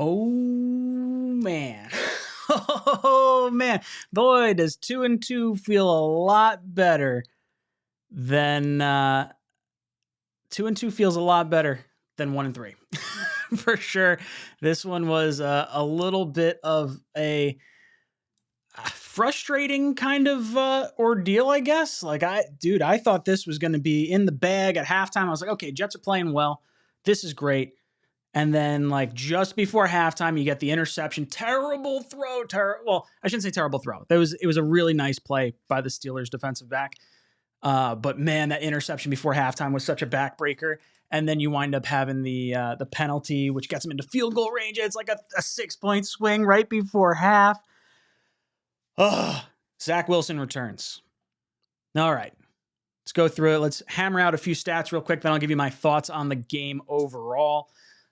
Oh man. Oh man. Boy, does 2-2 feel a lot better than 2-2 feels a lot better than 1-3. For sure. This one was a little bit of a frustrating kind of ordeal, I guess. I thought this was going to be in the bag at halftime. I was like, okay, Jets are playing well. This is great. And then, like, just before halftime, you get the interception. Terrible throw. Well, I shouldn't say terrible throw. It was a really nice play by the Steelers defensive back. But man, that interception before halftime was such a backbreaker. And then you wind up having the penalty, which gets them into field goal range. It's like a 6-point swing right before half. Oh, Zach Wilson returns. All right. Let's go through it. Let's hammer out a few stats real quick. Then I'll give you my thoughts on the game overall.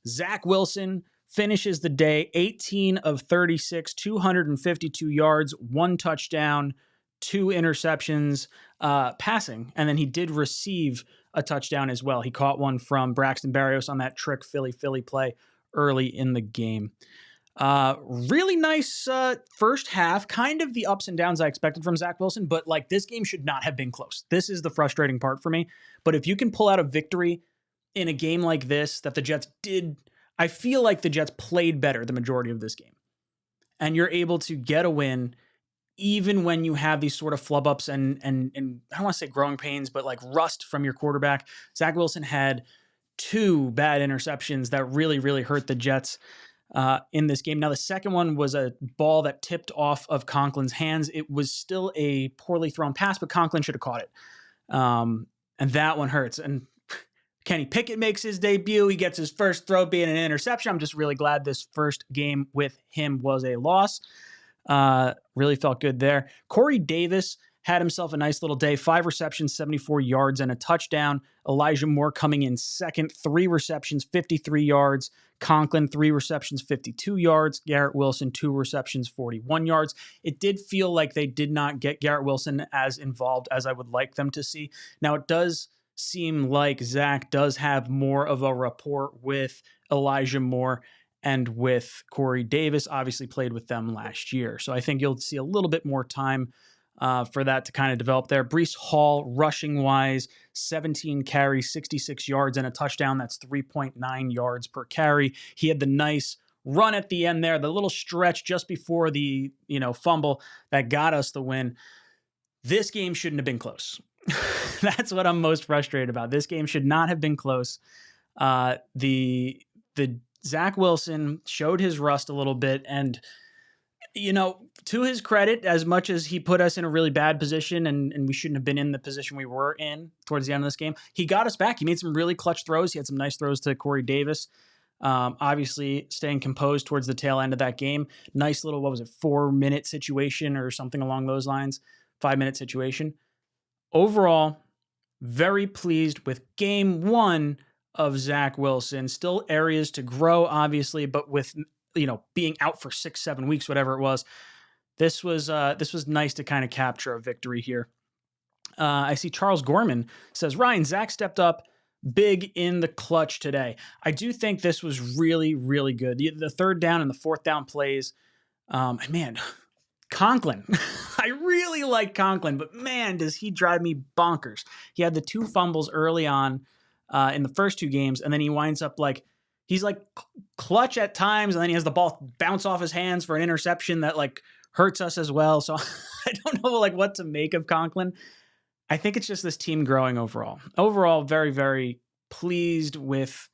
Zach Wilson finishes the day 18 of 36, 252 yards, 1 touchdown, 2 interceptions, passing. And then he did receive a touchdown as well. He caught one from Braxton Berrios on that trick Philly play early in the game. Really nice first half, kind of the ups and downs I expected from Zach Wilson, but like this game should not have been close. This is the frustrating part for me. But if you can pull out a victory in a game like this that the Jets did, I feel like the Jets played better the majority of this game. And you're able to get a win even when you have these sort of flub ups and I don't want to say growing pains, but like rust from your quarterback. Zach Wilson had 2 bad interceptions that really, really hurt the Jets in this game. Now, the second one was a ball that tipped off of Conklin's hands. It was still a poorly thrown pass, but Conklin should have caught it. And that one hurts. And Kenny Pickett makes his debut. He gets his first throw being an interception. I'm just really glad this first game with him was a loss. Really felt good there. Corey Davis had himself a nice little day. 5 receptions, 74 yards, and a touchdown. Elijah Moore coming in second. 3 receptions, 53 yards. Conklin, 3 receptions, 52 yards. Garrett Wilson, 2 receptions, 41 yards. It did feel like they did not get Garrett Wilson as involved as I would like them to see. Now, it does seem like Zach does have more of a rapport with Elijah Moore and with Corey Davis. Obviously played with them last year. So I think you'll see a little bit more time for that to kind of develop there. Breece Hall, rushing wise, 17 carries, 66 yards, and a touchdown. That's 3.9 yards per carry. He had the nice run at the end there, the little stretch just before the fumble that got us the win. This game shouldn't have been close. That's what I'm most frustrated about. This game should not have been close. The Zach Wilson showed his rust a little bit, and to his credit, as much as he put us in a really bad position and we shouldn't have been in the position we were in towards the end of this game, he got us back. He made some really clutch throws. He had some nice throws to Corey Davis. Obviously staying composed towards the tail end of that game. Nice little, 4-minute situation or something along those lines. 5-minute situation. Overall, very pleased with game 1 of Zach Wilson. Still areas to grow, obviously, but with being out for 6-7 weeks, whatever it was, this was nice to kind of capture a victory here. I see Charles Gorman says, Ryan, Zach stepped up big in the clutch today. I do think this was really, really good. The 3rd down and the 4th down plays, man, Conklin. I really like Conklin, but man, does he drive me bonkers. He had the 2 fumbles early on in the first 2 games, and then he winds up he's clutch at times, and then he has the ball bounce off his hands for an interception that hurts us as well. So I don't know what to make of Conklin. I think it's just this team growing overall. Overall, very, very pleased with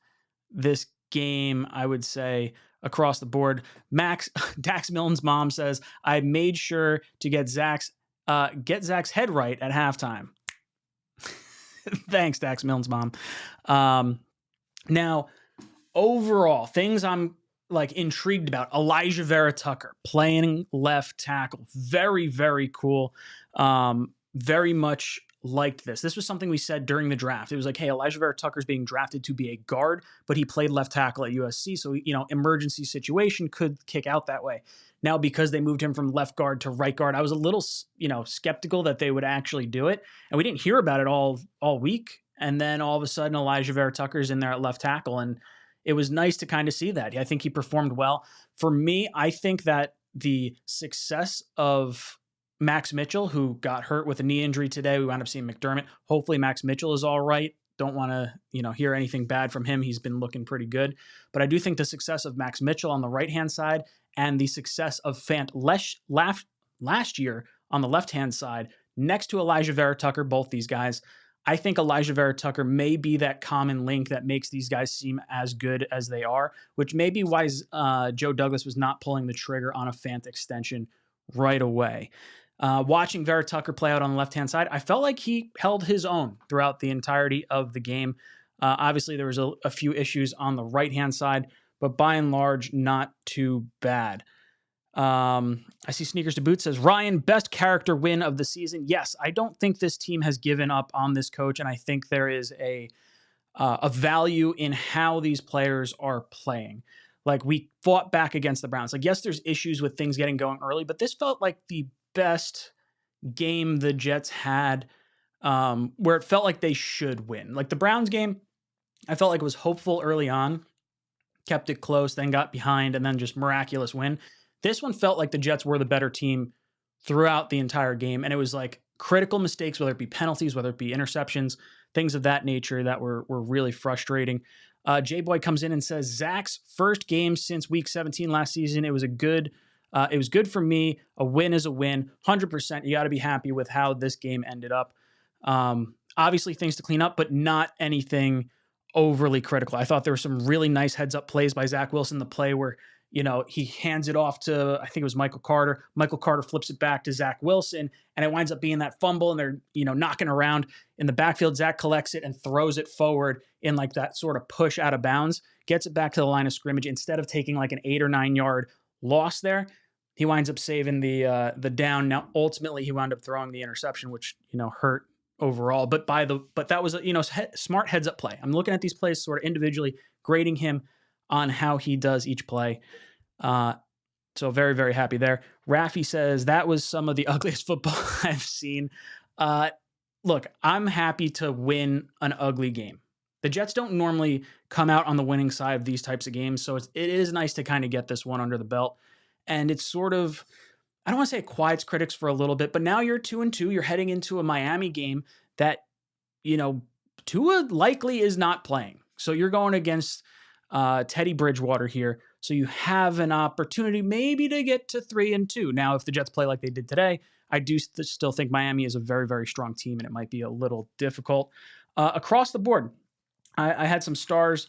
this game, I would say, across the board. Dax Milne's mom says, I made sure to get Zach's head right at halftime. Thanks, Dax Milne's mom. Now, overall, things I'm intrigued about. Elijah Vera Tucker playing left tackle. Very, very cool. Very much liked this. This was something we said during the draft. It was hey, Elijah Vera Tucker's being drafted to be a guard, but he played left tackle at USC. So, emergency situation could kick out that way. Now, because they moved him from left guard to right guard, I was a little, skeptical that they would actually do it. And we didn't hear about it all week. And then all of a sudden, Elijah Vera Tucker's in there at left tackle. And it was nice to kind of see that. I think he performed well. For me, I think that the success of Max Mitchell, who got hurt with a knee injury today, we wound up seeing McDermott. Hopefully, Max Mitchell is all right. Don't want to, hear anything bad from him. He's been looking pretty good. But I do think the success of Max Mitchell on the right-hand side and the success of Fant last year on the left-hand side next to Elijah Vera Tucker, both these guys, I think Elijah Vera Tucker may be that common link that makes these guys seem as good as they are, which may be why Joe Douglas was not pulling the trigger on a Fant extension right away. Watching Vera Tucker play out on the left-hand side, I felt like he held his own throughout the entirety of the game. Obviously, there was a few issues on the right-hand side, but by and large, not too bad. I see Sneakers to Boot says, Ryan, best character win of the season. Yes, I don't think this team has given up on this coach, and I think there is a value in how these players are playing. Like, we fought back against the Browns. Like, yes, there's issues with things getting going early, but this felt like the best game the Jets had, where it felt like they should win. Like the Browns game, I felt like it was hopeful early on, kept it close, then got behind, and then just miraculous win. This one felt like the Jets were the better team throughout the entire game, and it was like critical mistakes, whether it be penalties, whether it be interceptions, things of that nature that were really frustrating. J-Boy comes in and says, Zach's first game since week 17 last season, it was good for me. A win is a win, 100%. You got to be happy with how this game ended up. Obviously, things to clean up, but not anything overly critical. I thought there were some really nice heads-up plays by Zach Wilson. The play where he hands it off to, I think it was Michael Carter. Michael Carter flips it back to Zach Wilson, and it winds up being that fumble, and they're, knocking around in the backfield. Zach collects it and throws it forward in like that sort of push out of bounds, gets it back to the line of scrimmage. Instead of taking like an 8 or 9 yard loss there, he winds up saving the down. Now, ultimately, he wound up throwing the interception, which, hurt overall. But that was a, smart heads up play. I'm looking at these plays sort of individually, grading him on how he does each play. So very, very happy there. Rafi says, that was some of the ugliest football I've seen. Look, I'm happy to win an ugly game. The Jets don't normally come out on the winning side of these types of games, so it is nice to kind of get this one under the belt. And it's sort of, I don't want to say it quiets critics for a little bit, but now you're 2-2. You're heading into a Miami game that, Tua likely is not playing. So you're going against Teddy Bridgewater here. So you have an opportunity maybe to get to 3-2. Now, if the Jets play like they did today, I do still think Miami is a very, very strong team, and it might be a little difficult. Across the board, I had some stars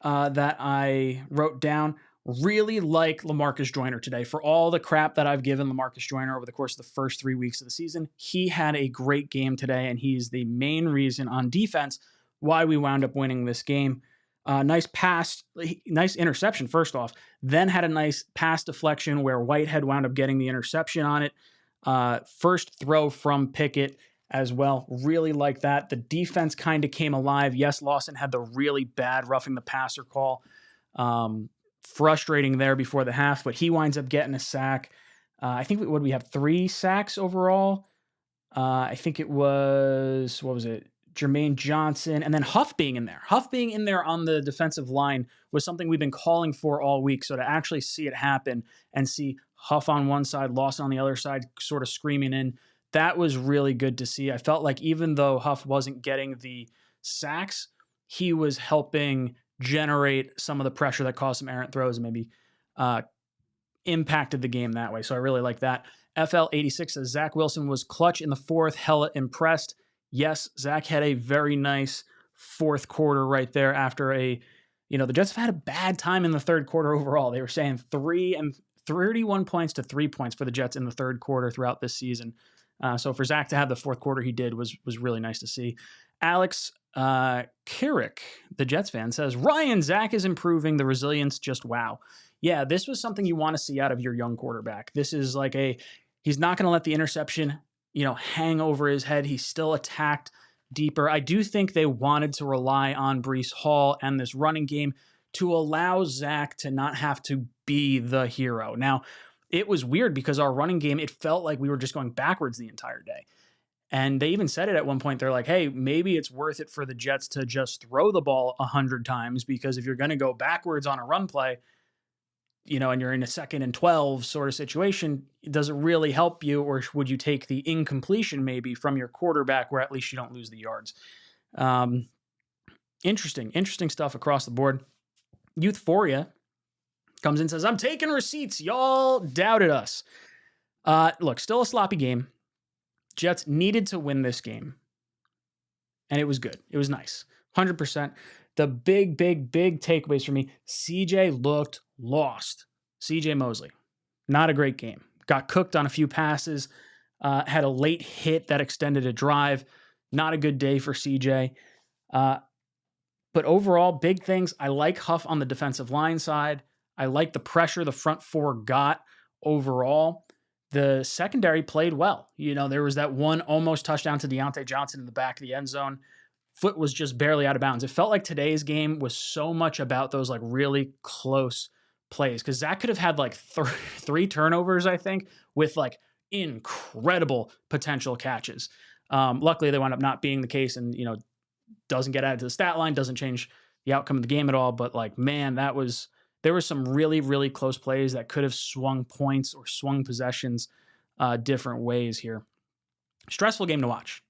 that I wrote down. Really like LaMarcus Joyner today. For all the crap that I've given LaMarcus Joyner over the course of the first 3 weeks of the season, he had a great game today, and he's the main reason on defense why we wound up winning this game. Nice pass, nice interception, first off, then had a nice pass deflection where Whitehead wound up getting the interception on it. First throw from Pickett as well. Really like that. The defense kind of came alive. Yes, Lawson had the really bad roughing the passer call. Frustrating there before the half, but he winds up getting a sack. I think we have 3 sacks overall. I think it was, what was it? Jermaine Johnson, and then Huff being in there. Huff being in there on the defensive line was something we've been calling for all week. So to actually see it happen and see Huff on one side, Lawson on the other side, sort of screaming in, that was really good to see. I felt like even though Huff wasn't getting the sacks, he was helping generate some of the pressure that caused some errant throws and maybe impacted the game that way. So I really like that. FL86 says, Zach Wilson was clutch in the fourth, hella impressed. Yes, Zach had a very nice fourth quarter right there after the Jets have had a bad time in the third quarter overall. They were saying 31 points to 3 points for the Jets in the third quarter throughout this season. So for Zach to have the fourth quarter he did was really nice to see. Alex Kirik, the Jets fan, says, Ryan, Zach is improving. The resilience, just wow. Yeah, this was something you want to see out of your young quarterback. This is like he's not going to let the interception hang over his head. He's still attacked deeper. I do think they wanted to rely on Breece Hall and this running game to allow Zach to not have to be the hero. Now, it was weird because our running game, it felt like we were just going backwards the entire day. And they even said it at one point. They're like, hey, maybe it's worth it for the Jets to just throw the ball 100 times, because if you're going to go backwards on a run play, and you're in a 2nd and 12 sort of situation, does it really help you? Or would you take the incompletion maybe from your quarterback, where at least you don't lose the yards? Interesting stuff across the board. Youthphoria comes in and says, I'm taking receipts. Y'all doubted us. Look, still a sloppy game. Jets needed to win this game. And it was good. It was nice. 100%. The big takeaways for me, CJ looked lost. CJ Mosley, not a great game. Got cooked on a few passes, had a late hit that extended a drive. Not a good day for CJ. But overall, big things. I like Huff on the defensive line side. I like the pressure the front four got overall. The secondary played well. There was that one almost touchdown to Deontay Johnson in the back of the end zone. Foot was just barely out of bounds. It felt like today's game was so much about those like really close plays, because Zach could have had like 3 turnovers, I think, with like incredible potential catches. Luckily, they wound up not being the case, and doesn't get added to the stat line, doesn't change the outcome of the game at all. But like, man, there were some really close plays that could have swung points or swung possessions different ways here. Stressful game to watch.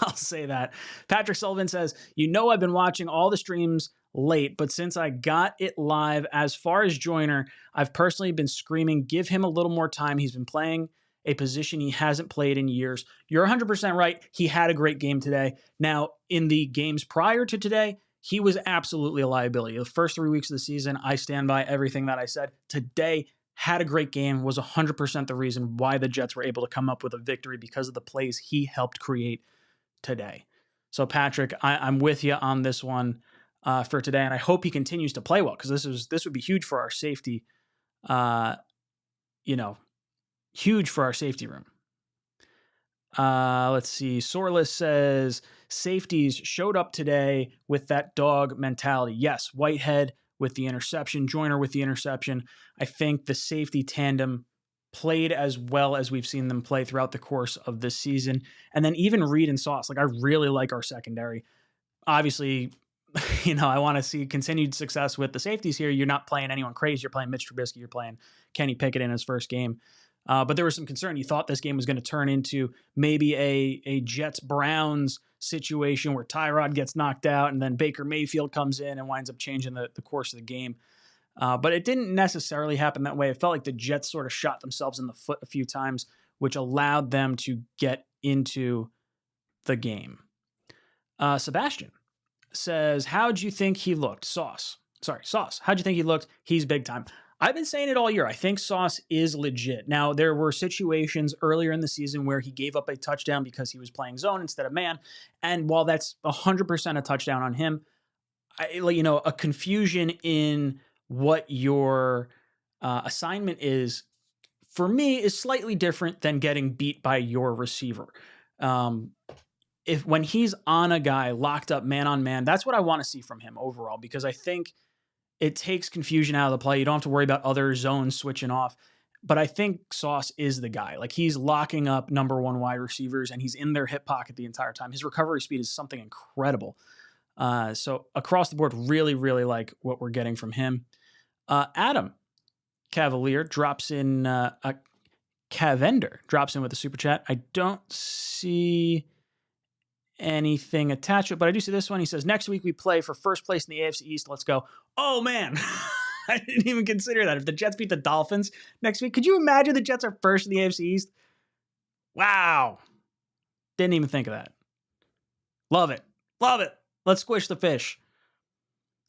I'll say that. Patrick Sullivan says, I've been watching all the streams late, but since I got it live, as far as Joyner, I've personally been screaming, give him a little more time. He's been playing a position he hasn't played in years. You're 100% right. He had a great game today. Now, in the games prior to today, he was absolutely a liability. The first 3 weeks of the season, I stand by everything that I said. Today, had a great game, was 100% the reason why the Jets were able to come up with a victory, because of the plays he helped create today. So, Patrick, I'm with you on this one for today, and I hope he continues to play well, because this would be huge for our safety, huge for our safety room. Let's see. Sorless says, safeties showed up today with that dog mentality. Yes, Whitehead with the interception, Joyner with the interception. I think the safety tandem played as well as we've seen them play throughout the course of this season. And then even Reed and Sauce, like I really like our secondary. Obviously, I want to see continued success with the safeties here. You're not playing anyone crazy. You're playing Mitch Trubisky. You're playing Kenny Pickett in his first game. But there was some concern. You thought this game was going to turn into maybe a Jets-Browns situation where Tyrod gets knocked out and then Baker Mayfield comes in and winds up changing the course of the game. But it didn't necessarily happen that way. It felt like the Jets sort of shot themselves in the foot a few times, which allowed them to get into the game. Sebastian says, how'd you think he looked? Sauce. How'd you think he looked? He's big time. I've been saying it all year. I think Sauce is legit. Now, there were situations earlier in the season where he gave up a touchdown because he was playing zone instead of man. And while that's 100% a touchdown on him, a confusion in what your assignment is, for me, is slightly different than getting beat by your receiver. When he's on a guy locked up man on man, that's what I want to see from him overall, because I think it takes confusion out of the play. You don't have to worry about other zones switching off. But I think Sauce is the guy. Like, he's locking up number one wide receivers, and he's in their hip pocket the entire time. His recovery speed is something incredible. So across the board, really like what we're getting from him. Adam Cavalier drops in, Cavender drops in with a super chat. I don't see anything attached to it, but I do see this one. He says, next week we play for first place in the AFC East. Let's go. Oh, man. I didn't even consider that. If the Jets beat the Dolphins next week, could you imagine the Jets are first in the AFC East? Wow. Didn't even think of that. Love it. Let's squish the fish.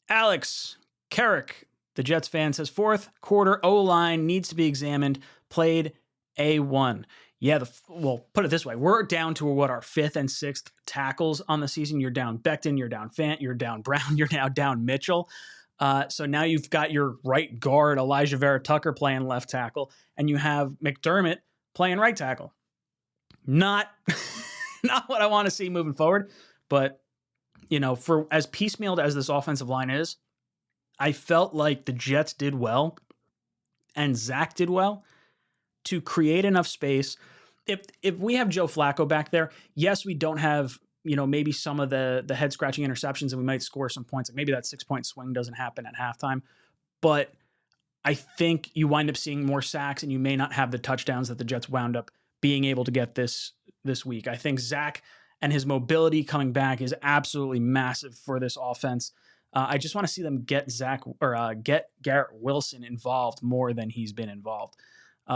Alex Carrick, the Jets fan, says, fourth quarter O-line needs to be examined. Played A1. Yeah, put it this way. We're down to our fifth and sixth tackles on the season. You're down Becton, you're down Fant, you're down Brown, you're now down Mitchell. So now you've got your right guard, Elijah Vera Tucker, playing left tackle, and you have McDermott playing right tackle. Not what I want to see moving forward, but for as piecemealed as this offensive line is, I felt like the Jets did well and Zach did well to create enough space. if we have Joe Flacco back there, yes, we don't have, maybe some of the head scratching interceptions and we might score some points. Like maybe that 6-point swing doesn't happen at halftime, but I think you wind up seeing more sacks and you may not have the touchdowns that the Jets wound up being able to get this week. I think Zach and his mobility coming back is absolutely massive for this offense. I just want to see them get get Garrett Wilson involved more than he's been involved.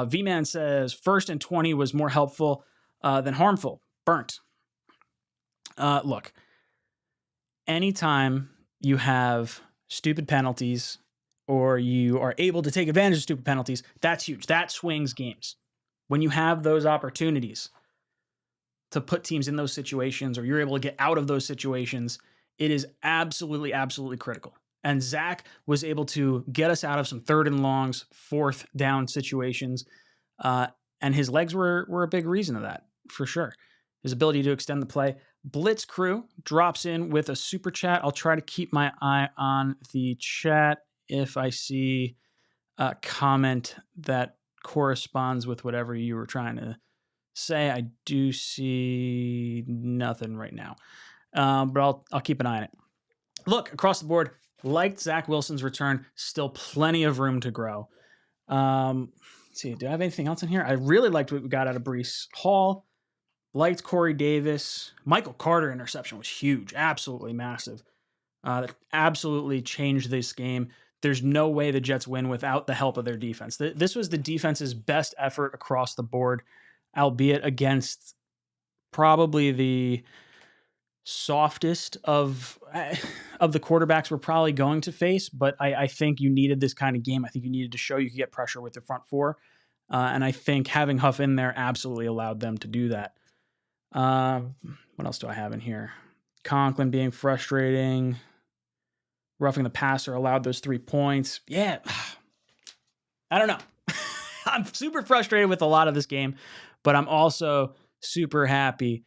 V-Man says 1st and 20 was more helpful than harmful. Burnt. Look, anytime you have stupid penalties or you are able to take advantage of stupid penalties, that's huge. That swings games. When you have those opportunities to put teams in those situations or you're able to get out of those situations, it is absolutely, absolutely critical. And Zach was able to get us out of some 3rd and longs, 4th down situations. And his legs were a big reason of that, for sure. His ability to extend the play. Blitz Crew drops in with a super chat. I'll try to keep my eye on the chat if I see a comment that corresponds with whatever you were trying to say. I do see nothing right now, but I'll keep an eye on it. Look, across the board, liked Zach Wilson's return. Still plenty of room to grow. Let's see, do I have anything else in here? I really liked what we got out of Breece Hall. Liked Corey Davis. Michael Carter interception was huge. Absolutely massive. That absolutely changed this game. There's no way the Jets win without the help of their defense. This was the defense's best effort across the board, albeit against probably the softest of the quarterbacks we're probably going to face. But I think you needed this kind of game. I think you needed to show you could get pressure with the front four. And I think having Huff in there absolutely allowed them to do that. What else do I have in here? Conklin being frustrating. Roughing the passer allowed those 3 points. Yeah. I don't know. I'm super frustrated with a lot of this game, but I'm also super happy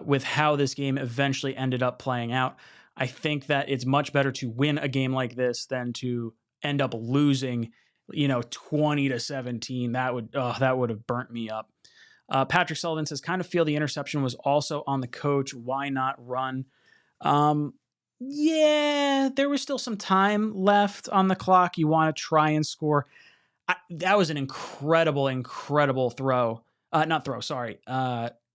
with how this game eventually ended up playing out. I think that it's much better to win a game like this than to end up losing, 20-17. That would have burnt me up. Patrick Sullivan says, kind of feel the interception was also on the coach. Why not run? Yeah, there was still some time left on the clock. You want to try and score. That was an incredible throw.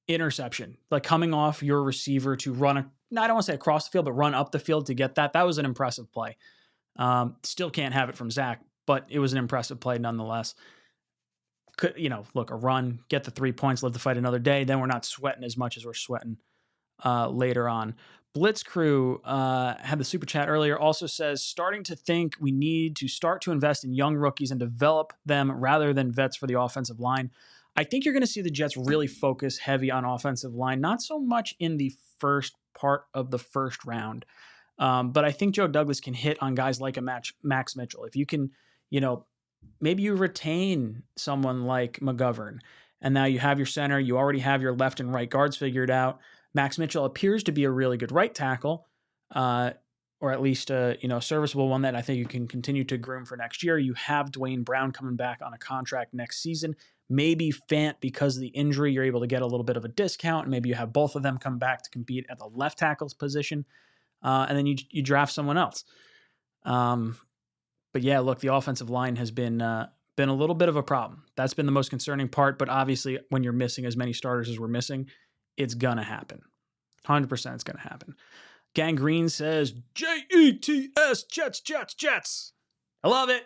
Interception. Like coming off your receiver to run, I don't want to say across the field, but run up the field to get that. That was an impressive play. Still can't have it from Zach, but it was an impressive play nonetheless. Look, a run, get the 3 points, live to fight another day. Then we're not sweating as much as we're sweating later on. Blitz Crew had the super chat earlier, also says, starting to think we need to start to invest in young rookies and develop them rather than vets for the offensive line. I think you're going to see the Jets really focus heavy on offensive line, not so much in the first part of the first round. But I think Joe Douglas can hit on guys like a Max Mitchell. If you can, maybe you retain someone like McGovern, and now you have your center, you already have your left and right guards figured out. Max Mitchell appears to be a really good right tackle, or at least a serviceable one that I think you can continue to groom for next year. You have Dwayne Brown coming back on a contract next season. Maybe Fant, because of the injury, you're able to get a little bit of a discount, and maybe you have both of them come back to compete at the left tackle's position, and then you draft someone else. But yeah, look, the offensive line has been a little bit of a problem. That's been the most concerning part, but obviously when you're missing as many starters as we're missing, it's going to happen. 100% it's going to happen. Gangrene says, Jets, Jets. I love it.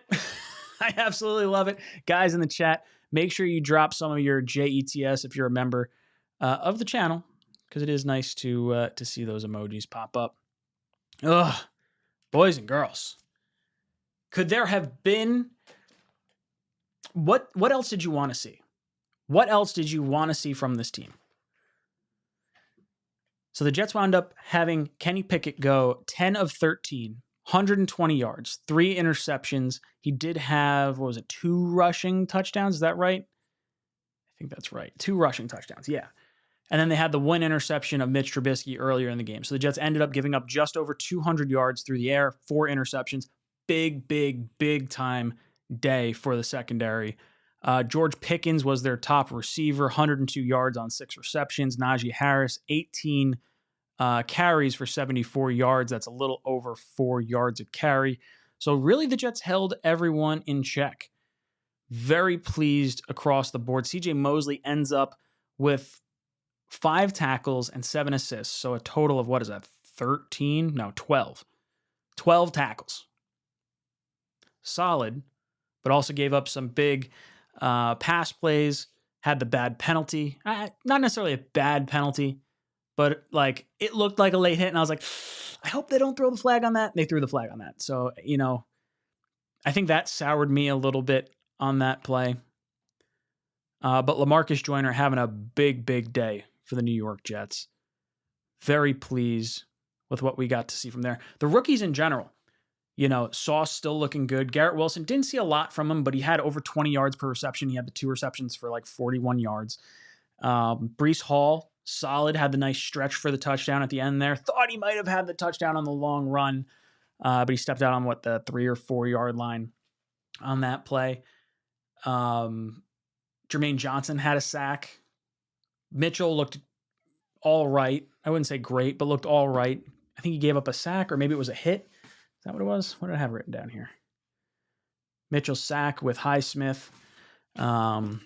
I absolutely love it. Guys in the chat, make sure you drop some of your JETS if you're a member of the channel, because it is nice to see those emojis pop up. Ugh, boys and girls. Could there have been... What else did you want to see? What else did you want to see from this team? So the Jets wound up having Kenny Pickett go 10 of 13, 120 yards, 3 interceptions. He did have, 2 rushing touchdowns? Is that right? I think that's right. 2 rushing touchdowns, yeah. And then they had the 1 interception of Mitch Trubisky earlier in the game. So the Jets ended up giving up just over 200 yards through the air, 4 interceptions. Big time day for the secondary. George Pickens was their top receiver, 102 yards on 6 receptions. Najee Harris, 18 carries for 74 yards. That's a little over 4 yards a carry. So really the Jets held everyone in check. Very pleased across the board. CJ Mosley ends up with 5 tackles and 7 assists. So a total of, what is that, 13? No, 12. 12 tackles. Solid, but also gave up some big pass plays, had the bad penalty. Not necessarily a bad penalty, but like it looked like a late hit, and I was like, I hope they don't throw the flag on that. They threw the flag on that. So, I think that soured me a little bit on that play. But LaMarcus Joyner having a big, big day for the New York Jets. Very pleased with what we got to see from there. The rookies in general, Sauce still looking good. Garrett Wilson, didn't see a lot from him, but he had over 20 yards per reception. He had the 2 receptions for like 41 yards. Breece Hall, solid, had the nice stretch for the touchdown at the end there. Thought he might have had the touchdown on the long run, but he stepped out on the 3 or 4 yard line on that play. Jermaine Johnson had a sack. Mitchell looked all right. I wouldn't say great, but looked all right. I think he gave up a sack, or maybe it was a hit. Is that what it was? What did I have written down here? Mitchell sack with Highsmith. So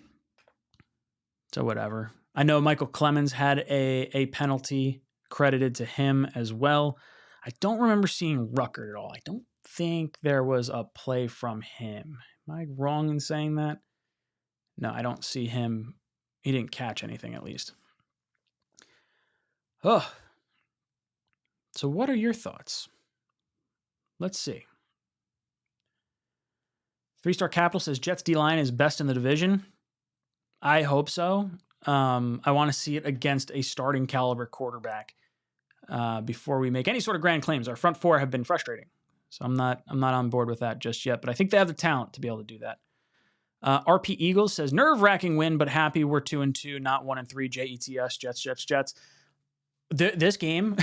whatever. I know Michael Clemens had a penalty credited to him as well. I don't remember seeing Ruckert at all. I don't think there was a play from him. Am I wrong in saying that? No, I don't see him. He didn't catch anything, at least. Oh. So what are your thoughts? Let's see. 3-Star Capital says Jets D-line is best in the division. I hope so. I want to see it against a starting caliber quarterback before we make any sort of grand claims. Our front 4 have been frustrating, so I'm not on board with that just yet. But I think they have the talent to be able to do that. RP Eagles says nerve-wracking win, but happy we're 2-2, not 1-3. JETS, Jets. This game,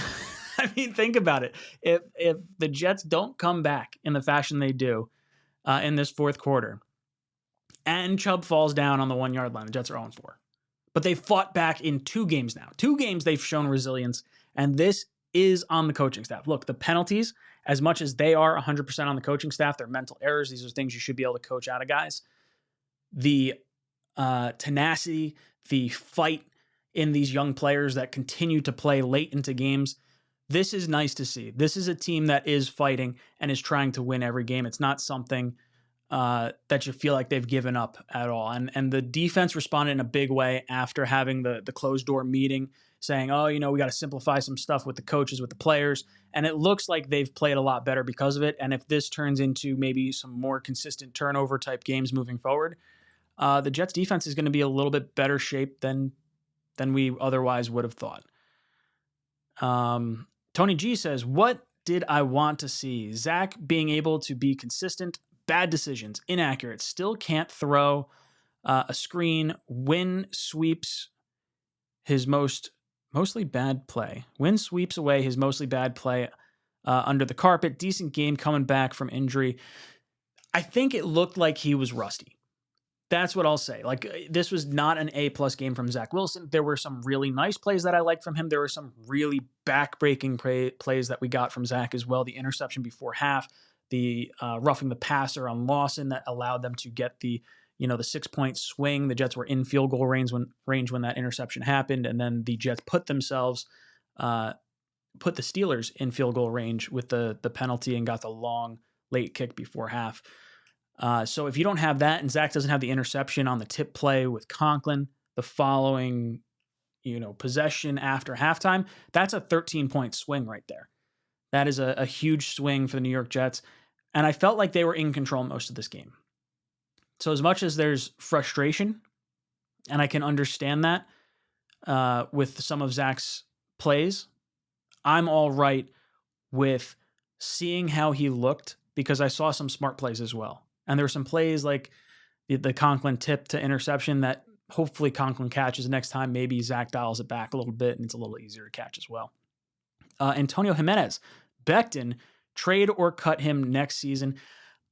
I mean, think about it. If the Jets don't come back in the fashion they do in this fourth quarter, and Chubb falls down on the 1 yard line, the Jets are 0-4. But they fought back in 2 games now. 2 games they've shown resilience, and this is on the coaching staff. Look, the penalties, as much as they are 100% on the coaching staff, they're mental errors. These are things you should be able to coach out of guys. The tenacity, the fight in these young players that continue to play late into games, this is nice to see. This is a team that is fighting and is trying to win every game. It's not something that you feel like they've given up at all. And the defense responded in a big way after having the closed door meeting, saying, oh, we got to simplify some stuff with the coaches, with the players. And it looks like they've played a lot better because of it. And if this turns into maybe some more consistent turnover type games moving forward, the Jets defense is going to be a little bit better shape than we otherwise would have thought. Tony G says, what did I want to see? Zach being able to be consistent, bad decisions, inaccurate, still can't throw a screen, win sweeps his mostly bad play. Win sweeps away his mostly bad play under the carpet. Decent game coming back from injury. I think it looked like he was rusty. That's what I'll say. Like, this was not an A-plus game from Zach Wilson. There were some really nice plays that I liked from him. There were some really back-breaking plays that we got from Zach as well. The interception before half, the roughing the passer on Lawson that allowed them to get the 6-point swing. The Jets were in field goal range when that interception happened, and then the Jets put the Steelers in field goal range with the penalty and got the long late kick before half. So if you don't have that, and Zach doesn't have the interception on the tip play with Conklin, the following, possession after halftime, that's a 13-point swing right there. That is a huge swing for the New York Jets. And I felt like they were in control most of this game. So as much as there's frustration, and I can understand that with some of Zach's plays, I'm all right with seeing how he looked because I saw some smart plays as well. And there were some plays like the Conklin tip to interception that hopefully Conklin catches next time. Maybe Zach dials it back a little bit and it's a little easier to catch as well. Antonio Jimenez, Becton, trade or cut him next season.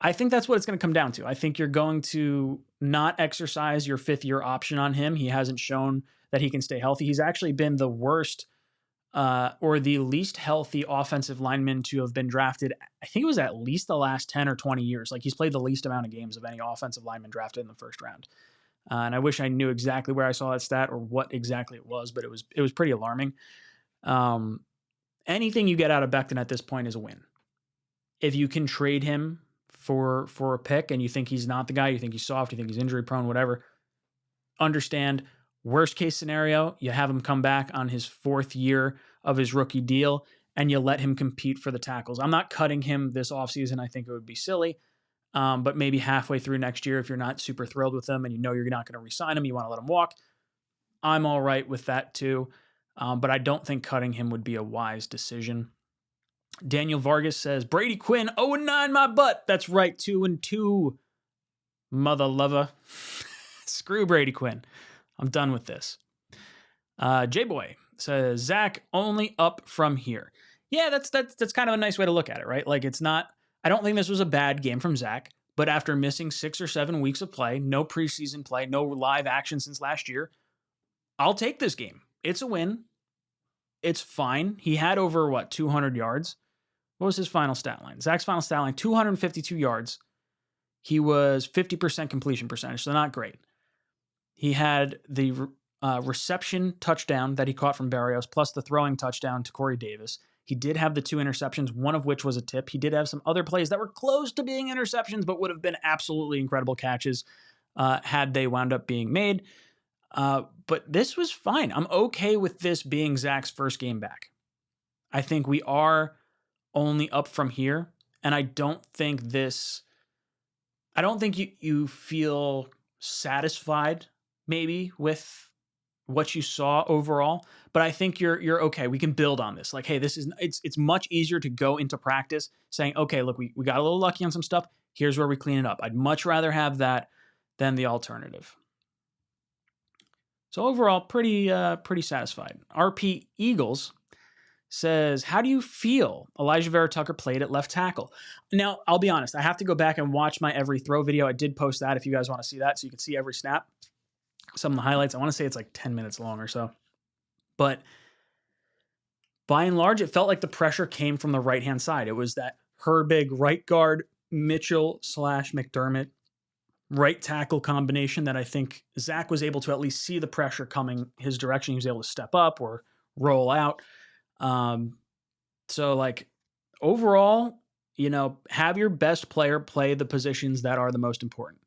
I think that's what it's going to come down to. I think you're going to not exercise your 5th-year option on him. He hasn't shown that he can stay healthy. He's actually been the worst or the least healthy offensive lineman to have been drafted. I think it was at least the last 10 or 20 years. Like, he's played the least amount of games of any offensive lineman drafted in the first round. And I wish I knew exactly where I saw that stat or what exactly it was, but it was pretty alarming. Anything you get out of Becton at this point is a win. If you can trade him for a pick and you think he's not the guy, you think he's soft, you think he's injury prone, whatever, understand, worst case scenario, you have him come back on his 4th year of his rookie deal and you let him compete for the tackles. I'm not cutting him this offseason. I think it would be silly. But maybe halfway through next year, if you're not super thrilled with him and you know you're not going to re-sign him, you want to let him walk, I'm all right with that too. But I don't think cutting him would be a wise decision. Daniel Vargas says, Brady Quinn, 0-9 my butt. That's right, 2-2, mother lover. Screw Brady Quinn. I'm done with this. J-Boy says, Zach, only up from here. Yeah, that's kind of a nice way to look at it, right? Like, it's not, I don't think this was a bad game from Zach, but after missing 6 or 7 weeks of play, no preseason play, no live action since last year, I'll take this game. It's a win. It's fine. He had over, 200 yards? What was his final stat line? Zach's final stat line, 252 yards. He was 50% completion percentage, so not great. He had the reception touchdown that he caught from Barrios, plus the throwing touchdown to Corey Davis. He did have the 2 interceptions, one of which was a tip. He did have some other plays that were close to being interceptions, but would have been absolutely incredible catches had they wound up being made. But this was fine. I'm okay with this being Zach's first game back. I think we are only up from here, and I don't think you feel satisfied maybe with what you saw overall, but I think you're okay. We can build on this. Like, hey, it's much easier to go into practice saying, okay, look, we got a little lucky on some stuff. Here's where we clean it up. I'd much rather have that than the alternative. So overall, pretty satisfied. RP Eagles says, how do you feel Elijah Vera Tucker played at left tackle? Now, I'll be honest. I have to go back and watch my every throw video. I did post that if you guys want to see that, so you can see every snap. Some of the highlights. I want to say it's like 10 minutes long or so. But by and large, it felt like the pressure came from the right-hand side. It was that Herbig right guard, Mitchell/McDermott right tackle combination that I think Zach was able to at least see the pressure coming his direction. He was able to step up or roll out. So like overall, have your best player play the positions that are the most important.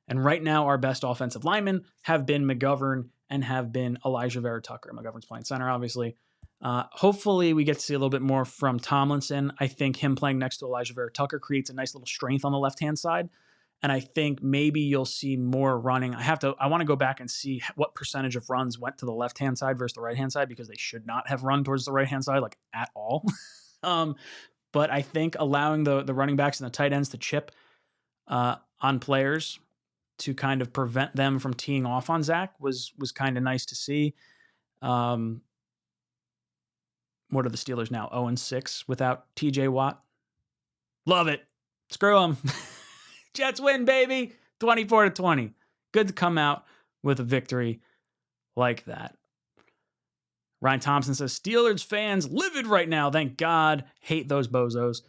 And right now, our best offensive linemen have been McGovern and have been Elijah Vera Tucker. McGovern's playing center, obviously. Hopefully, we get to see a little bit more from Tomlinson. I think him playing next to Elijah Vera Tucker creates a nice little strength on the left-hand side. And I think maybe you'll see more running. I want to go back and see what percentage of runs went to the left-hand side versus the right-hand side, because they should not have run towards the right-hand side, like at all. But I think allowing the running backs and the tight ends to chip on players to kind of prevent them from teeing off on Zach was kind of nice to see. What are the Steelers now? 0-6 without TJ Watt. Love it. Screw them. Jets win, baby. 24-20. Good to come out with a victory like that. Ryan Thompson says, Steelers fans livid right now. Thank God. Hate those bozos.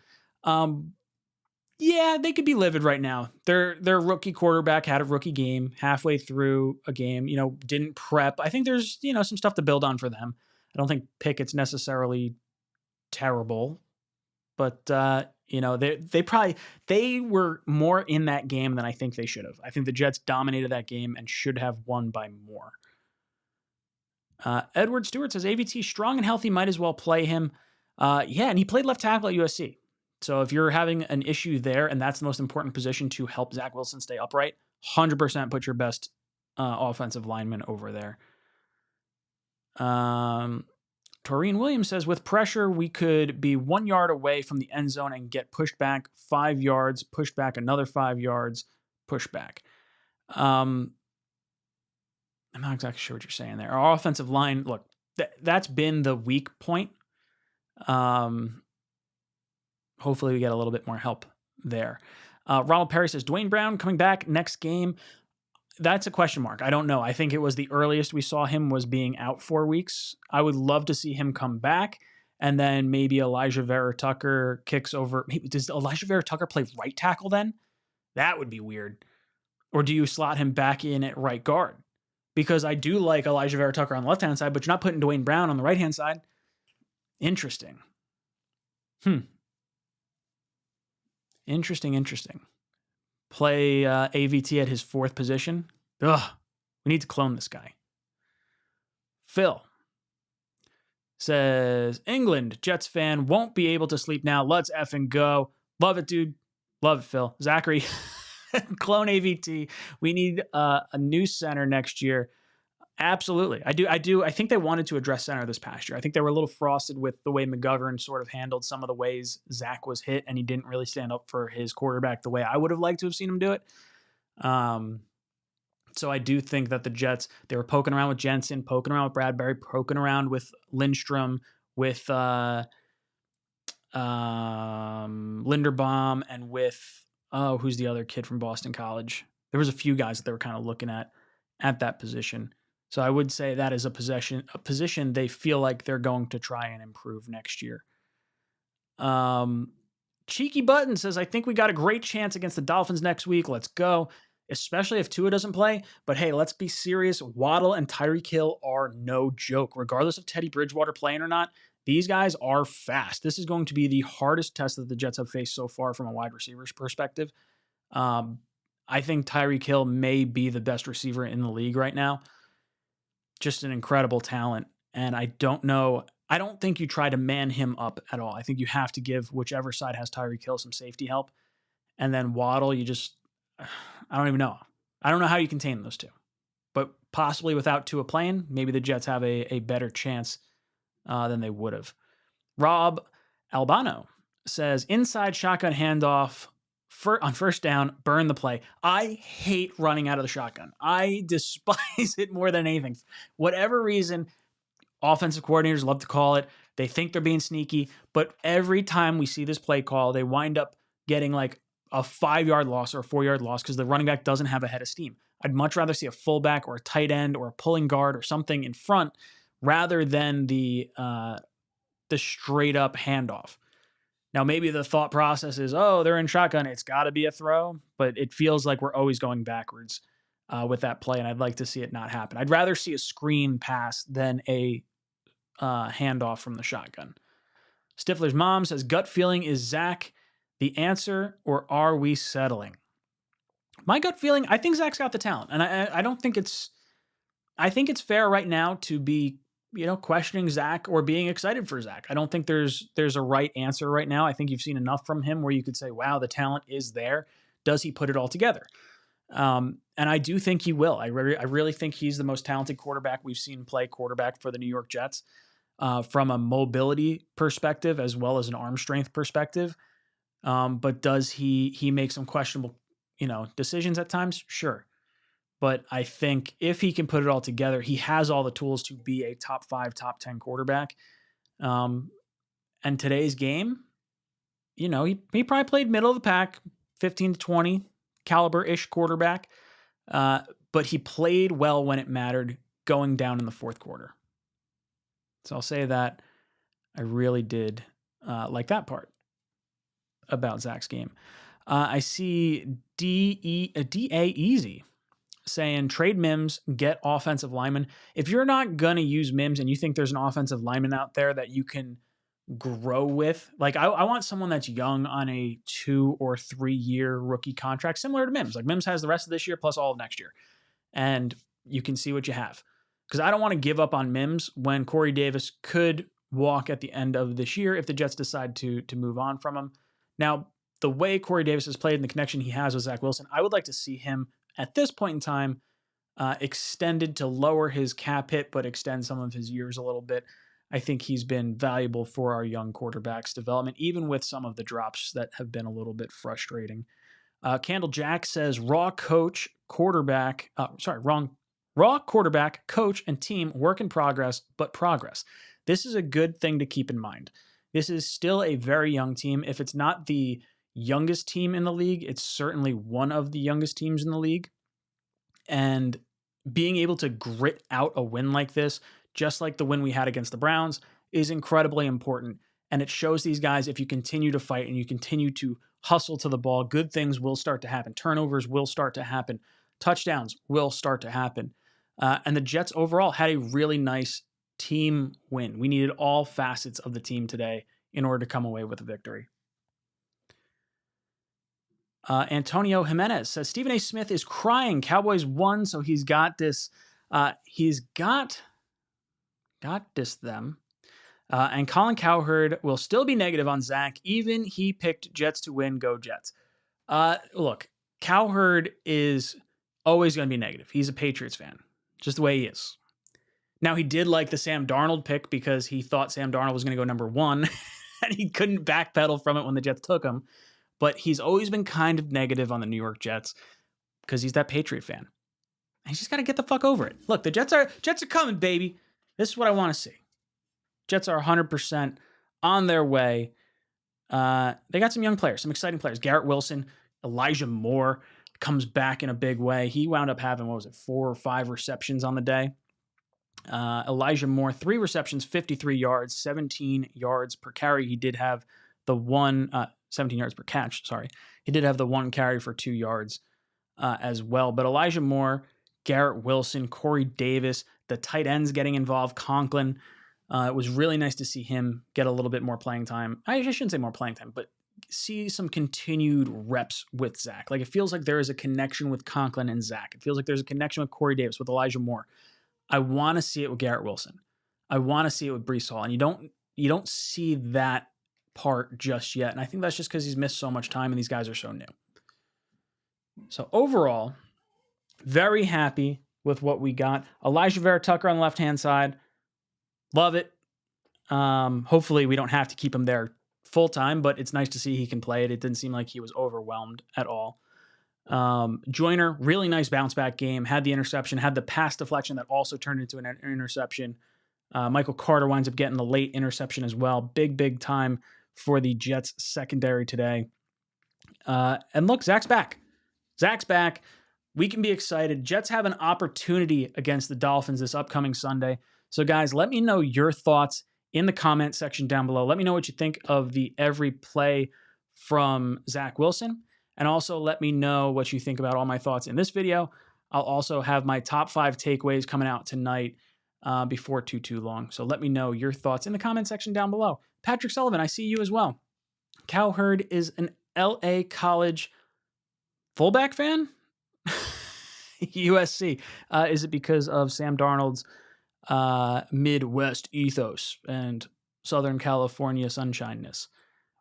Yeah, they could be livid right now. Their rookie quarterback had a rookie game halfway through a game, didn't prep. I think there's, some stuff to build on for them. I don't think Pickett's necessarily terrible, but they were more in that game than I think they should have. I think the Jets dominated that game and should have won by more. Edward Stewart says, AVT strong and healthy, might as well play him. And he played left tackle at USC. So if you're having an issue there and that's the most important position to help Zach Wilson stay upright, 100% put your best offensive lineman over there. Taureen Williams says, with pressure, we could be 1 yard away from the end zone and get pushed back 5 yards, pushed back another 5 yards, pushed back. I'm not exactly sure what you're saying there. Our offensive line, look, that's been the weak point. Hopefully we get a little bit more help there. Ronald Perry says, Dwayne Brown coming back next game. That's a question mark. I don't know. I think it was the earliest we saw him was being out 4 weeks. I would love to see him come back. And then maybe Elijah Vera Tucker kicks over. Does Elijah Vera Tucker play right tackle then? That would be weird. Or do you slot him back in at right guard? Because I do like Elijah Vera Tucker on the left-hand side, but you're not putting Dwayne Brown on the right-hand side. Interesting. Interesting. Play AVT at his 4th position. Ugh, we need to clone this guy. Phil says, England, Jets fan, won't be able to sleep now. Let's effing go. Love it, dude. Love it, Phil. Zachary, clone AVT. We need a new center next year. Absolutely. I do. I think they wanted to address center this past year. I think they were a little frosted with the way McGovern sort of handled some of the ways Zach was hit, and he didn't really stand up for his quarterback the way I would have liked to have seen him do it. So I do think that the Jets, they were poking around with Jensen, poking around with Bradbury, poking around with Lindstrom, with Linderbaum, and with, who's the other kid from Boston College? There was a few guys that they were kind of looking at that position. So I would say that is a position they feel like they're going to try and improve next year. Cheeky Button says, I think we got a great chance against the Dolphins next week. Let's go. Especially if Tua doesn't play. But hey, let's be serious. Waddle and Tyreek Hill are no joke. Regardless of Teddy Bridgewater playing or not, these guys are fast. This is going to be the hardest test that the Jets have faced so far from a wide receiver's perspective. I think Tyreek Hill may be the best receiver in the league right now. Just an incredible talent. And I don't think you try to man him up at all. I think you have to give whichever side has Tyreek Hill some safety help. And then Waddle, I don't even know. I don't know how you contain those two. But possibly without Tua playing, maybe the Jets have a better chance than they would have. Rob Albano says, inside shotgun handoff on first down, burn the play. I hate running out of the shotgun. I despise it more than anything. Whatever reason, offensive coordinators love to call it. They think they're being sneaky, but every time we see this play call, they wind up getting like a 5-yard loss or a 4-yard loss because the running back doesn't have a head of steam. I'd much rather see a fullback or a tight end or a pulling guard or something in front rather than the straight up handoff. Now, maybe the thought process is, they're in shotgun. It's got to be a throw, but it feels like we're always going backwards with that play, and I'd like to see it not happen. I'd rather see a screen pass than a handoff from the shotgun. Stifler's mom says, gut feeling is Zach the answer, or are we settling? My gut feeling, I think Zach's got the talent, and I don't think I think it's fair right now to be questioning Zach or being excited for Zach. I don't think there's a right answer right now. I think you've seen enough from him where you could say, wow, the talent is there. Does he put it all together? And I do think he will. I really think he's the most talented quarterback we've seen play quarterback for the New York Jets from a mobility perspective as well as an arm strength perspective. But does he make some questionable, decisions at times? Sure. But I think if he can put it all together, he has all the tools to be a top 5, top 10 quarterback. And today's game, he probably played middle of the pack, 15 to 20 caliber-ish quarterback. But he played well when it mattered going down in the 4th quarter. So I'll say that I really did like that part about Zach's game. I see D.A. Easy saying trade Mims, get offensive linemen. If you're not going to use Mims and you think there's an offensive lineman out there that you can grow with, like I want someone that's young on a 2 or 3 year rookie contract, similar to Mims. Like Mims has the rest of this year plus all of next year. And you can see what you have. Because I don't want to give up on Mims when Corey Davis could walk at the end of this year if the Jets decide to move on from him. Now, the way Corey Davis has played and the connection he has with Zach Wilson, I would like to see him at this point in time extended to lower his cap hit, but extend some of his years a little bit. I think he's been valuable for our young quarterback's development, even with some of the drops that have been a little bit frustrating. Candle Jack says, raw quarterback, coach, and team work in progress, but progress. This is a good thing to keep in mind. This is still a very young team. If it's not the youngest team in the league. It's certainly one of the youngest teams in the league. And being able to grit out a win like this, just like the win we had against the Browns, is incredibly important. And it shows these guys, if you continue to fight and you continue to hustle to the ball, good things will start to happen. Turnovers will start to happen. Touchdowns will start to happen. And the Jets overall had a really nice team win. We needed all facets of the team today in order to come away with a victory. Antonio Jimenez says Stephen A. Smith is crying. Cowboys won, so he's got this. He's got this them. And Colin Cowherd will still be negative on Zach. Even he picked Jets to win. Go Jets. Look, Cowherd is always going to be negative. He's a Patriots fan, just the way he is. Now, he did like the Sam Darnold pick because he thought Sam Darnold was going to go number 1, and he couldn't backpedal from it when the Jets took him. But he's always been kind of negative on the New York Jets because he's that Patriot fan. He's just got to get the fuck over it. Look, the Jets are coming, baby. This is what I want to see. Jets are 100% on their way. They got some young players, some exciting players. Garrett Wilson, Elijah Moore comes back in a big way. He wound up having, 4 or 5 receptions on the day. Elijah Moore, 3 receptions, 53 yards, 17 yards per carry. He did have the 17 yards per catch, sorry. He did have the 1 carry for 2 yards as well. But Elijah Moore, Garrett Wilson, Corey Davis, the tight ends getting involved, Conklin. It was really nice to see him get a little bit more playing time. I shouldn't say more playing time, but see some continued reps with Zach. Like, it feels like there is a connection with Conklin and Zach. It feels like there's a connection with Corey Davis, with Elijah Moore. I want to see it with Garrett Wilson. I want to see it with Breece Hall. And you don't see that part just yet. And I think that's just because he's missed so much time and these guys are so new. So overall, very happy with what we got. Elijah Vera Tucker on the left-hand side. Love it. Hopefully we don't have to keep him there full time, but it's nice to see he can play it. It didn't seem like he was overwhelmed at all. Joyner, really nice bounce back game, had the interception, had the pass deflection that also turned into an interception. Michael Carter winds up getting the late interception as well. Big time for the Jets secondary today. And look, Zach's back. We can be excited. Jets have an opportunity against the Dolphins this upcoming Sunday. So guys, let me know your thoughts in the comment section down below. Let me know what you think of the every play from Zach Wilson. And also let me know what you think about all my thoughts in this video. I'll also have my top 5 takeaways coming out tonight before too long. So let me know your thoughts in the comment section down below. Patrick Sullivan, I see you as well. Cowherd is an LA College fullback fan? USC. Is it because of Sam Darnold's Midwest ethos and Southern California sunshineness?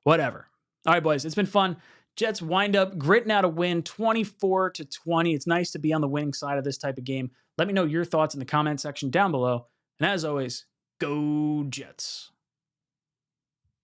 Whatever. All right, boys, it's been fun. Jets wind up gritting out a win 24-20. It's nice to be on the winning side of this type of game. Let me know your thoughts in the comment section down below. And as always, go Jets.